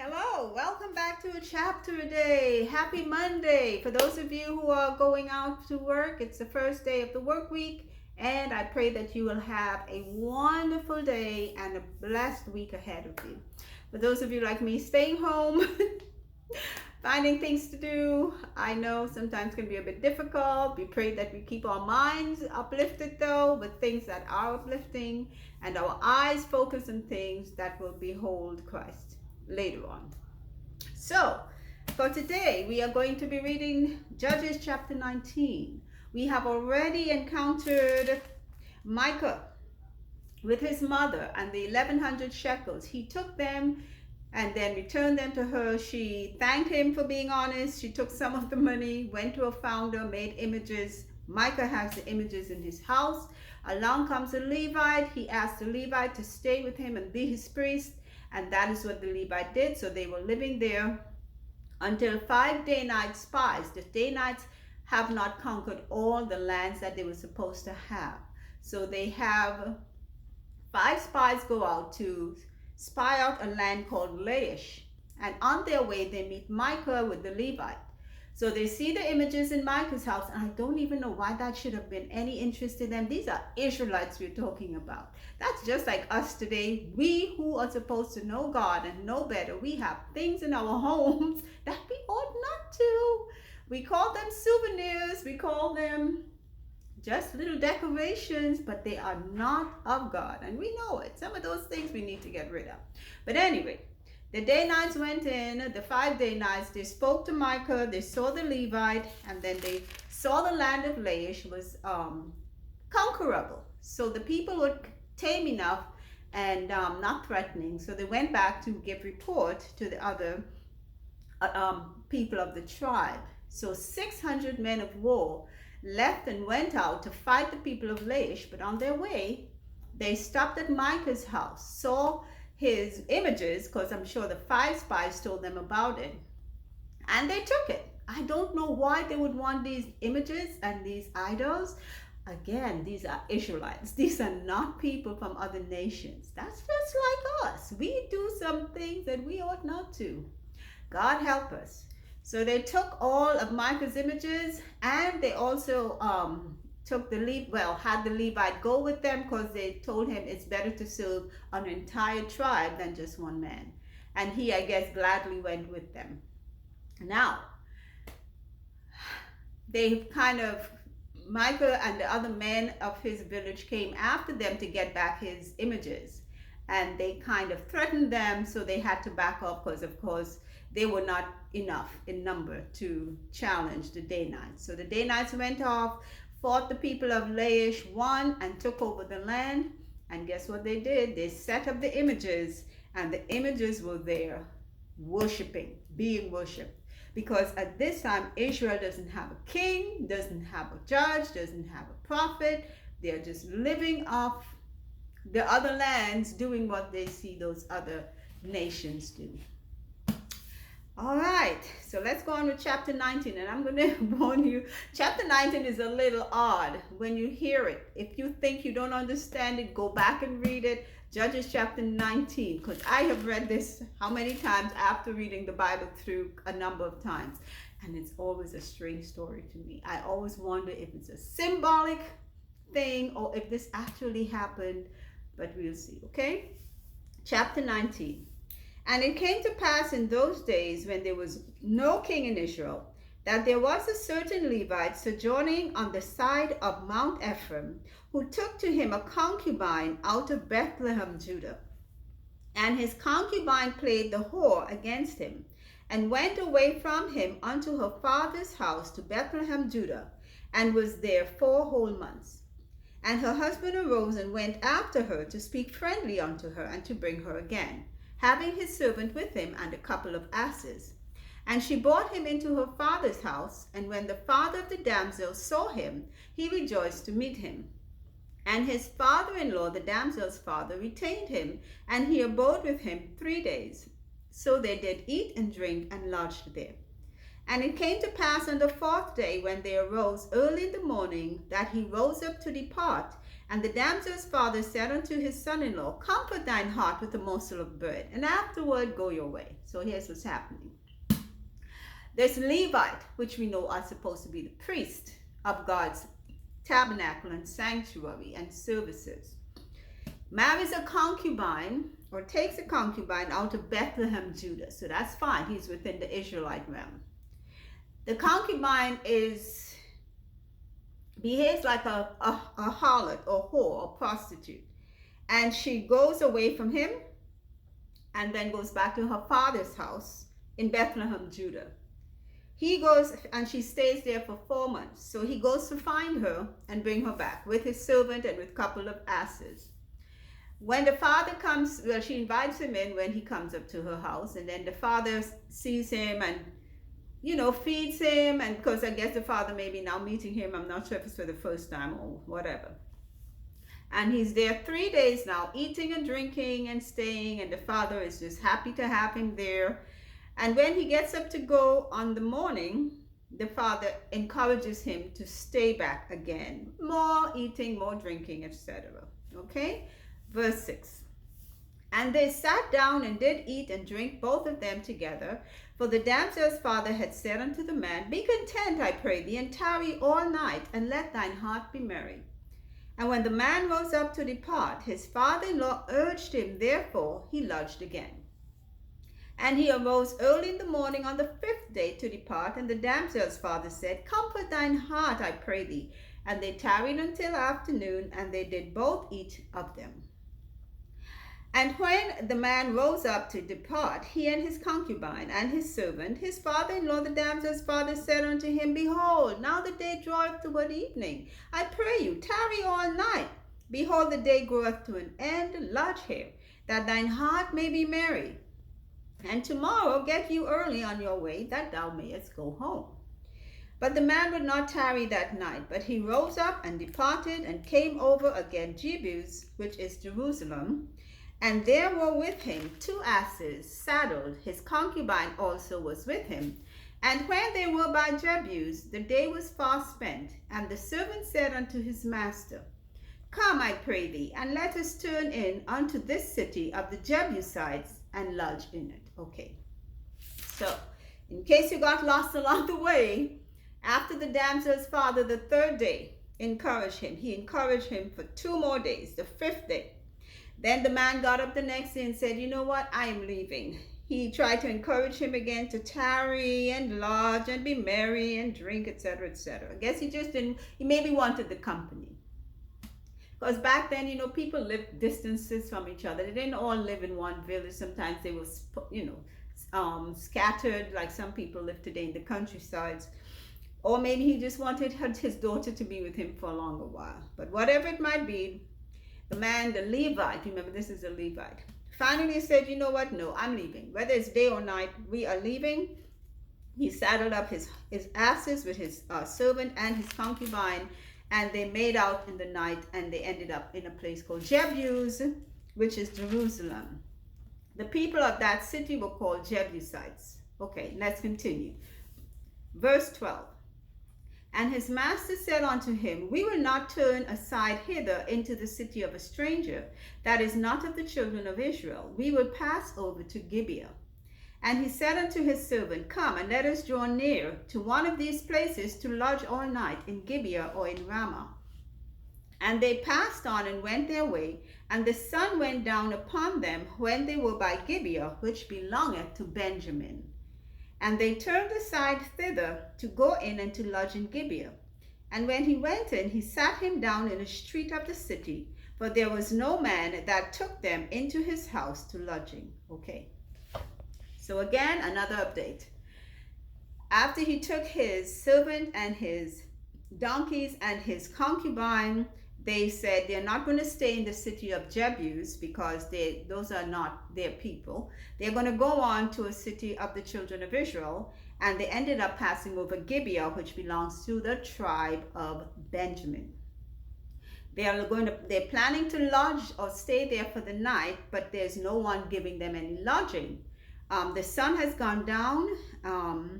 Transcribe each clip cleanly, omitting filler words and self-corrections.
Hello, welcome back to a chapter a day. Happy Monday. For those of you who are going out to work, it's the first day of the work week, and I pray that you will have a wonderful day and a blessed week ahead of you. For those of you like me staying home, finding things to do, I know sometimes can be a bit difficult. We pray that we keep our minds uplifted though with things that are uplifting and our eyes focused on things that will behold Christ later on. So, for today, we are going to be reading Judges chapter 19. We have already encountered Micah with his mother and the 1100 shekels. He took them and then returned them to her. She thanked him for being honest. She took some of the money, went to a founder, made images. Micah has the images in his house. Along comes a Levite. He asked the Levite to stay with him and be his priest. And that is what the Levite did. So they were living there until 5 Danite spies. The Danites have not conquered all the lands that they were supposed to have. So they have 5 spies go out to spy out a land called Laish. And on their way, they meet Micah with the Levite. So they see the images in Micah's house, and I don't even know why that should have been any interest to them. These are Israelites we're talking about. That's just like us today. We who are supposed to know God and know better, we have things in our homes that we ought not to. We call them souvenirs. We call them just little decorations, but they are not of God. And we know it. Some of those things we need to get rid of. But anyway, the Danites went in, the 5 Danites, they spoke to Micah, they saw the Levite, and then they saw the land of Laish was conquerable. So the people were tame enough and not threatening. So they went back to give report to the other people of the tribe. So 600 men of war left and went out to fight the people of Laish, but on their way, they stopped at Micah's house, saw his images, because I'm sure the 5 spies told them about it, and they took it. I don't know why they would want these images and these idols. Again, these are Israelites. These are not people from other nations. That's just like us. We do some things that we ought not to. God help us. So they took all of Micah's images, and they also took had the Levite go with them, because they told him it's better to serve an entire tribe than just one man. And he, I guess, gladly went with them. Now, Micah and the other men of his village came after them to get back his images. And they kind of threatened them, so they had to back up, because of course they were not enough in number to challenge the Danites. So the Danites went off, fought the people of Laish, won, and took over the land. And guess what they did? They set up the images, and the images were there worshiping, being worshipped. Because at this time, Israel doesn't have a king, doesn't have a judge, doesn't have a prophet. They're just living off the other lands, doing what they see those other nations do. All right, so let's go on with chapter 19, and I'm going to warn you, chapter 19 is a little odd when you hear it. If you think you don't understand it, go back and read it, Judges chapter 19, because I have read this how many times after reading the Bible through a number of times, and it's always a strange story to me. I always wonder if it's a symbolic thing or if this actually happened, but we'll see, okay? Chapter 19. And it came to pass in those days, when there was no king in Israel, that there was a certain Levite sojourning on the side of Mount Ephraim, who took to him a concubine out of Bethlehem, Judah. And his concubine played the whore against him, and went away from him unto her father's house to Bethlehem, Judah, and was there 4 whole months. And her husband arose and went after her to speak friendly unto her, and to bring her again, having his servant with him and a couple of asses. And she brought him into her father's house, and when the father of the damsel saw him, he rejoiced to meet him. And his father-in-law, the damsel's father, retained him, and he abode with him 3 days. So they did eat and drink, and lodged there. And it came to pass on the 4th day, when they arose early in the morning, that he rose up to depart, And the damsel's father said unto his son-in-law, comfort thine heart with a morsel of bread, and afterward go your way. So here's what's happening. There's Levite, which we know are supposed to be the priest of God's tabernacle and sanctuary and services, marries a concubine, or takes a concubine out of Bethlehem, Judah. So that's fine. He's within the Israelite realm. The concubine behaves like a harlot or whore or prostitute. And she goes away from him and then goes back to her father's house in Bethlehem, Judah. He goes and she stays there for 4 months. So he goes to find her and bring her back with his servant and with a couple of asses. When the father comes, well, she invites him in when he comes up to her house, and then the father sees him and, feeds him, and because I guess the father may be now meeting him. I'm not sure if it's for the first time or whatever. And he's there 3 days now, eating and drinking and staying, and the father is just happy to have him there. And when he gets up to go on the morning, the father encourages him to stay back again. More eating, more drinking, etc. Okay? Verse 6. And they sat down and did eat and drink, both of them together. For the damsel's father had said unto the man, be content, I pray thee, and tarry all night, and let thine heart be merry. And when the man rose up to depart, his father-in-law urged him, therefore he lodged again. And he arose early in the morning on the 5th day to depart, and the damsel's father said, comfort thine heart, I pray thee. And they tarried until afternoon, and they did both eat of them. And when the man rose up to depart, he and his concubine and his servant, his father-in-law, the damsel's father, said unto him, behold, now the day draweth toward evening. I pray you, tarry all night. Behold, the day groweth to an end. Lodge here, that thine heart may be merry. And tomorrow get you early on your way, that thou mayest go home. But the man would not tarry that night, but he rose up and departed, and came over again Jebus, which is Jerusalem. And there were with him 2 asses saddled. His concubine also was with him. And when they were by Jebus, the day was far spent. And the servant said unto his master, come, I pray thee, and let us turn in unto this city of the Jebusites, and lodge in it. Okay. So, in case you got lost along the way, after the damsel's father, the 3rd day, encouraged him. He encouraged him for 2 more days, the 5th day. Then the man got up the next day and said, you know what, I am leaving. He tried to encourage him again to tarry and lodge and be merry and drink, etc., etc. I guess he just didn't, he maybe wanted the company. Because back then, people lived distances from each other. They didn't all live in one village. Sometimes they were, scattered, like some people live today in the countrysides. Or maybe he just wanted his daughter to be with him for a longer while. But whatever it might be, the man, the Levite, remember this is a Levite, finally said, you know what, no, I'm leaving. Whether it's day or night, we are leaving. He saddled up his asses with his servant and his concubine, and they made out in the night, and they ended up in a place called Jebus, which is Jerusalem. The people of that city were called Jebusites. Okay, let's continue. Verse 12. And his master said unto him, we will not turn aside hither into the city of a stranger, that is not of the children of Israel. We will pass over to Gibeah. And he said unto his servant, come, and let us draw near to one of these places to lodge all night in Gibeah or in Ramah. And they passed on and went their way, and the sun went down upon them when they were by Gibeah, which belongeth to Benjamin. And they turned aside thither to go in and to lodge in Gibeah. And when he went in, he sat him down in a street of the city, for there was no man that took them into his house to lodging. Okay. So again, another update. After he took his servant and his donkeys and his concubine, they said they're not going to stay in the city of Jebus because those are not their people. They're going to go on to a city of the children of Israel, and they ended up passing over Gibeah, which belongs to the tribe of Benjamin. They're planning to lodge or stay there for the night, but there's no one giving them any lodging. The sun has gone down, and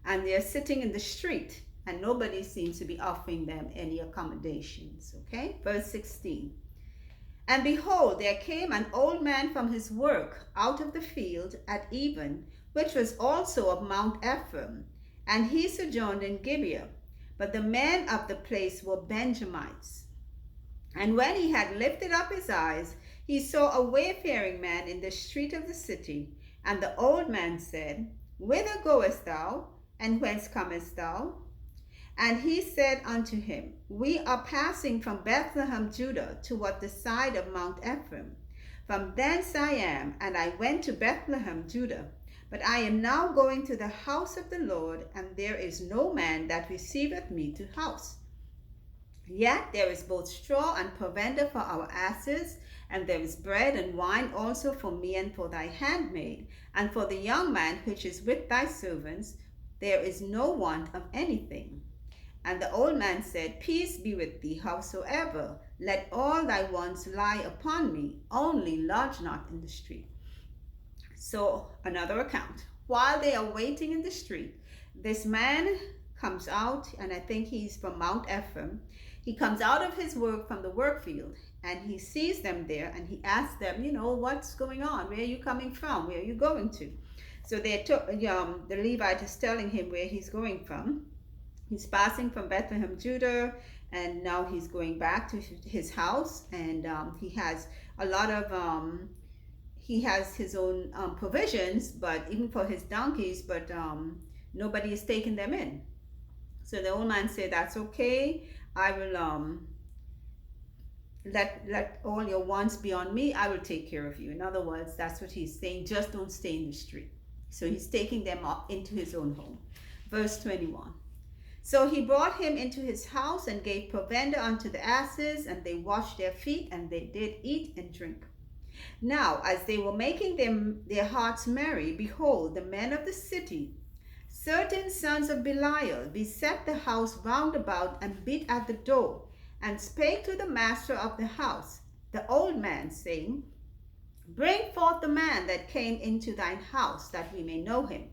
they're sitting in the street. and nobody seems to be offering them any accommodations. Okay, verse 16. And behold, there came an old man from his work out of the field at even, which was also of Mount Ephraim, and he sojourned in Gibeah. But the men of the place were Benjamites. And when he had lifted up his eyes, he saw a wayfaring man in the street of the city. And the old man said, Whither goest thou, and whence comest thou? And he said unto him, We are passing from Bethlehem, Judah, toward the side of Mount Ephraim. From thence I am, and I went to Bethlehem, Judah. But I am now going to the house of the Lord, and there is no man that receiveth me to house. Yet there is both straw and provender for our asses, and there is bread and wine also for me and for thy handmaid, and for the young man which is with thy servants. There is no want of anything. And the old man said, Peace be with thee, howsoever. Let all thy wants lie upon me, only lodge not in the street. So, another account. While they are waiting in the street, this man comes out, and I think he's from Mount Ephraim. He comes out of his work from the work field, and he sees them there, and he asks them, what's going on? Where are you coming from? Where are you going to? So the Levite is telling him where he's going from. He's passing from Bethlehem, Judah, and now he's going back to his house, and he has a lot of, he has his own provisions, but even for his donkeys, but nobody is taking them in. So the old man said, that's okay. I will let all your wants be on me. I will take care of you. In other words, that's what he's saying. Just don't stay in the street. So he's taking them up into his own home. Verse 21. So he brought him into his house and gave provender unto the asses, and they washed their feet, and they did eat and drink. Now, as they were making their hearts merry, behold, the men of the city, certain sons of Belial, beset the house round about, and beat at the door, and spake to the master of the house, the old man, saying, Bring forth the man that came into thine house, that we may know him.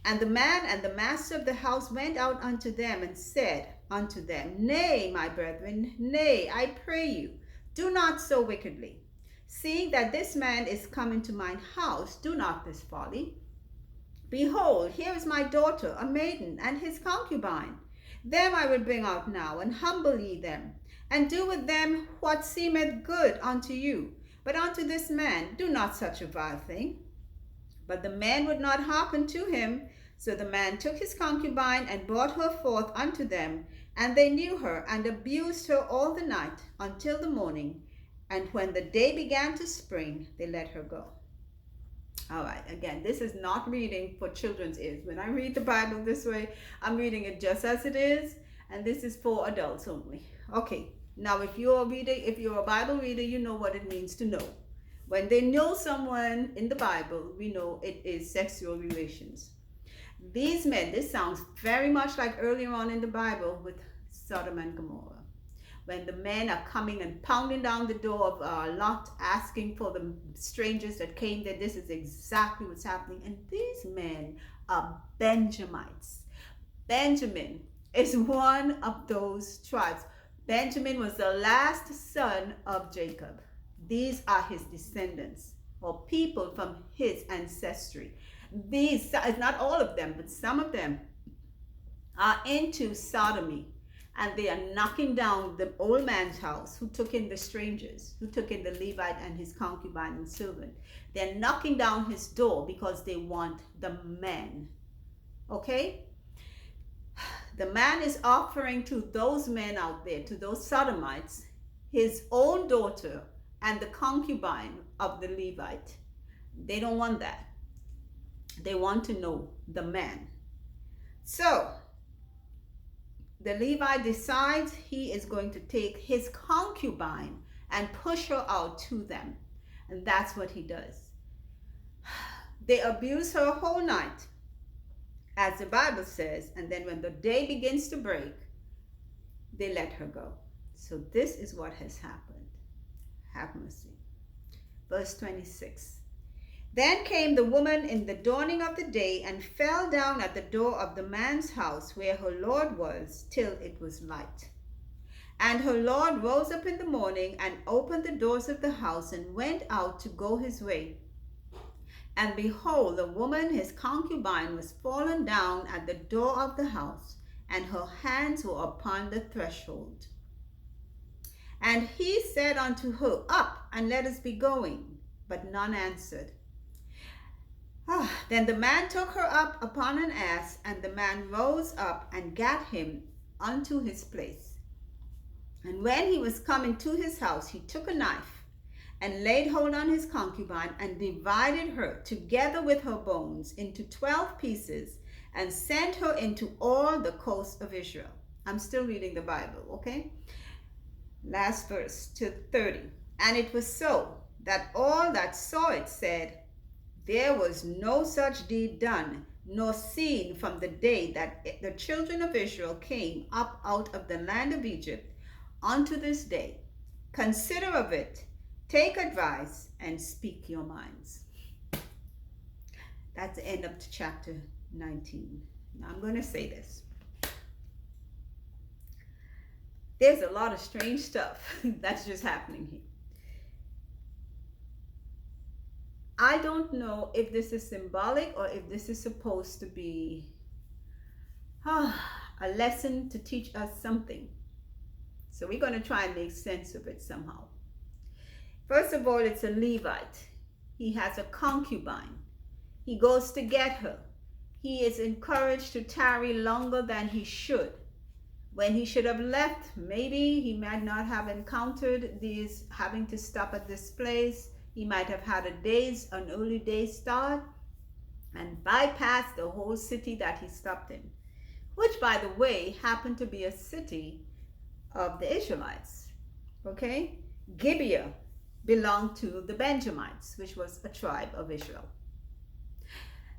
And the man and the master of the house went out unto them, and said unto them, Nay, my brethren, nay, I pray you, do not so wickedly. Seeing that this man is come into mine house, do not this folly. Behold, here is my daughter, a maiden, and his concubine. Them I will bring out now, and humble ye them, and do with them what seemeth good unto you. But unto this man do not such a vile thing. But the man would not hearken to him. So the man took his concubine, and brought her forth unto them. And they knew her, and abused her all the night until the morning. And when the day began to spring, they let her go. All right, again, this is not reading for children's ears. When I read the Bible this way, I'm reading it just as it is, and this is for adults only. Okay, now if you're a Bible reader, you know what it means to know. When they know someone in the Bible, we know it is sexual relations. These men, this sounds very much like earlier on in the Bible with Sodom and Gomorrah. When the men are coming and pounding down the door of Lot, asking for the strangers that came there. This is exactly what's happening. And these men are Benjamites. Benjamin is one of those tribes. Benjamin was the last son of Jacob. These are his descendants, or people from his ancestry. These, not all of them, but some of them are into sodomy. And they are knocking down the old man's house who took in the strangers, who took in the Levite and his concubine and servant. They're knocking down his door because they want the men. Okay? The man is offering to those men out there, to those sodomites, his own daughter and the concubine of the Levite. They don't want that. They want to know the man. So, the Levite decides he is going to take his concubine and push her out to them. And that's what he does. They abuse her whole night, as the Bible says, and then when the day begins to break, they let her go. So this is what has happened. Have mercy. Verse 26. Then came the woman in the dawning of the day and fell down at the door of the man's house where her Lord was till it was light. And her Lord rose up in the morning and opened the doors of the house and went out to go his way. And behold, the woman, his concubine, was fallen down at the door of the house, and her hands were upon the threshold. And he said unto her, Up, and let us be going. But none answered. Then the man took her up upon an ass, and the man rose up and gat him unto his place. And when he was come into his house, he took a knife, and laid hold on his concubine, and divided her together with her bones into 12 pieces, and sent her into all the coast of Israel. I'm still reading the Bible, okay? Last verse to 30. And it was so that all that saw it said, There was no such deed done, nor seen from the day that the children of Israel came up out of the land of Egypt unto this day. Consider of it, take advice, and speak your minds. That's the end of chapter 19. Now I'm going to say this. There's a lot of strange stuff that's just happening here. I don't know if this is symbolic or if this is supposed to be a lesson to teach us something. So we're going to try and make sense of it somehow. First of all, it's a Levite. He has a concubine. He goes to get her. He is encouraged to tarry longer than he should. When he should have left, maybe he might not have encountered these having to stop at this place. He might have had an early day start and bypassed the whole city that he stopped in, which, by the way, happened to be a city of the Israelites. Okay? Gibeah belonged to the Benjamites, which was a tribe of Israel.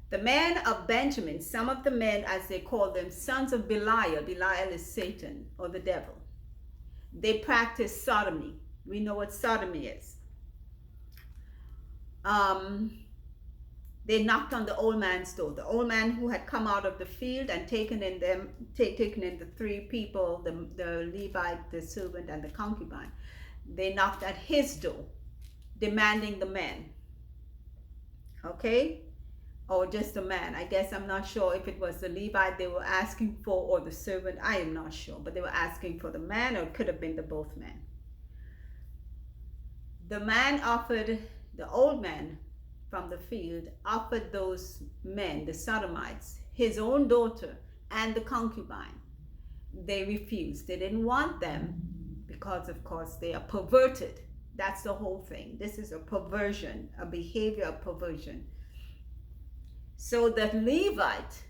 The men of Benjamin, some of the men, as they call them, sons of Belial. Belial is Satan or the devil. They practiced sodomy. We know what sodomy is. They knocked on the old man's door. The old man who had come out of the field and taken in the three people, the Levite, the servant, and the concubine. They knocked at his door, demanding the men. Okay? Or just the man. I guess I'm not sure if it was the Levite they were asking for or the servant. I am not sure. But they were asking for the man, or it could have been the both men. The man offered, the old man from the field, offered those men, the Sodomites, his own daughter and the concubine. They refused. They didn't want them because, of course, they are perverted. That's the whole thing. This is a perversion, a behavior of perversion. So the Levite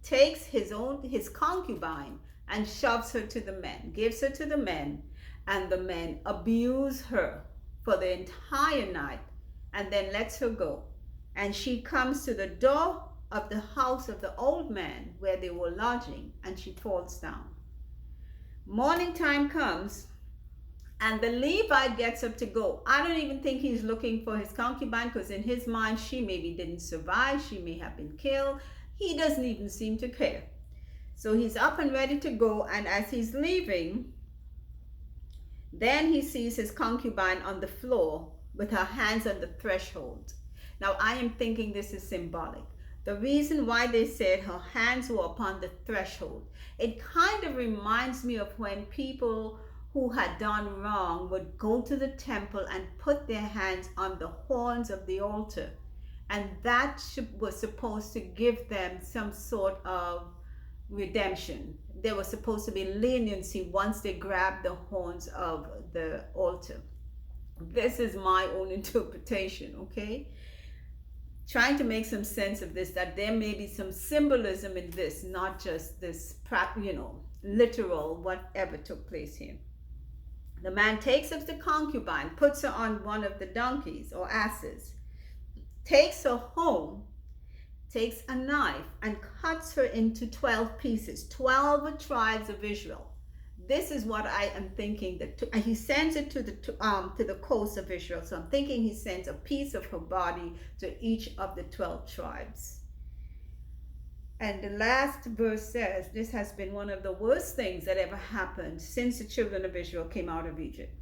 takes his concubine and shoves her to the men, gives her to the men, and the men abuse her for the entire night and then lets her go. And she comes to the door of the house of the old man where they were lodging, and she falls down. Morning time comes, and the Levite gets up to go. I don't even think he's looking for his concubine, because in his mind, she maybe didn't survive. She may have been killed. He doesn't even seem to care. So he's up and ready to go. And as he's leaving, then he sees his concubine on the floor with her hands on the threshold. Now, I am thinking this is symbolic. The reason why they said her hands were upon the threshold, it kind of reminds me of when people who had done wrong would go to the temple and put their hands on the horns of the altar. And that was supposed to give them some sort of redemption. There was supposed to be leniency once they grabbed the horns of the altar. This is my own interpretation, okay? Trying to make some sense of this, that there may be some symbolism in this, not just this, literal whatever took place here. The man takes up the concubine, puts her on one of the donkeys or asses, takes her home, takes a knife and cuts her into 12 pieces. 12 tribes of Israel. this is what I am thinking. That he sends it to the coast of Israel. So I'm thinking he sends a piece of her body to each of the 12 tribes. And the last verse says, this has been one of the worst things that ever happened since the children of Israel came out of Egypt.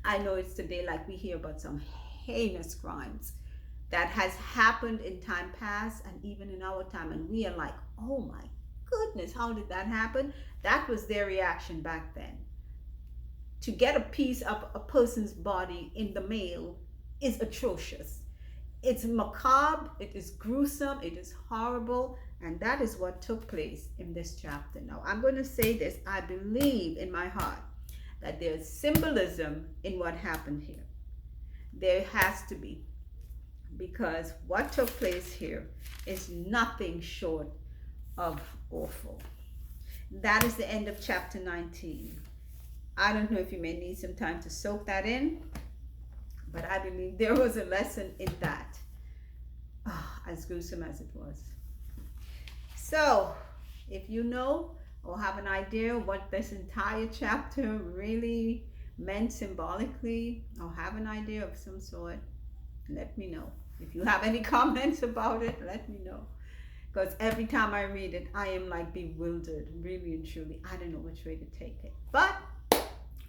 I know it's today like we hear about some heinous crimes that has happened in time past and even in our time. And we are like, oh my goodness, how did that happen? That was their reaction back then. To get a piece of a person's body in the mail is atrocious. It's macabre, it is gruesome, it is horrible, and that is what took place in this chapter. Now, I'm going to say this. I believe in my heart that there's symbolism in what happened here. There has to be, because what took place here is nothing short of awful. That is the end of chapter 19. I don't know if you may need some time to soak that in, but I believe there was a lesson in that, as gruesome as it was. So, if you know or have an idea what this entire chapter really meant symbolically, or have an idea of some sort, let me know. If you have any comments about it, let me know. Because every time I read it, I am like bewildered, really and truly. I don't know which way to take it. But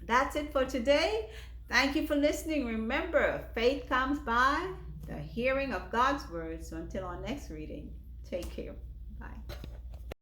that's it for today. Thank you for listening. Remember, faith comes by the hearing of God's word. So until our next reading, take care. Bye.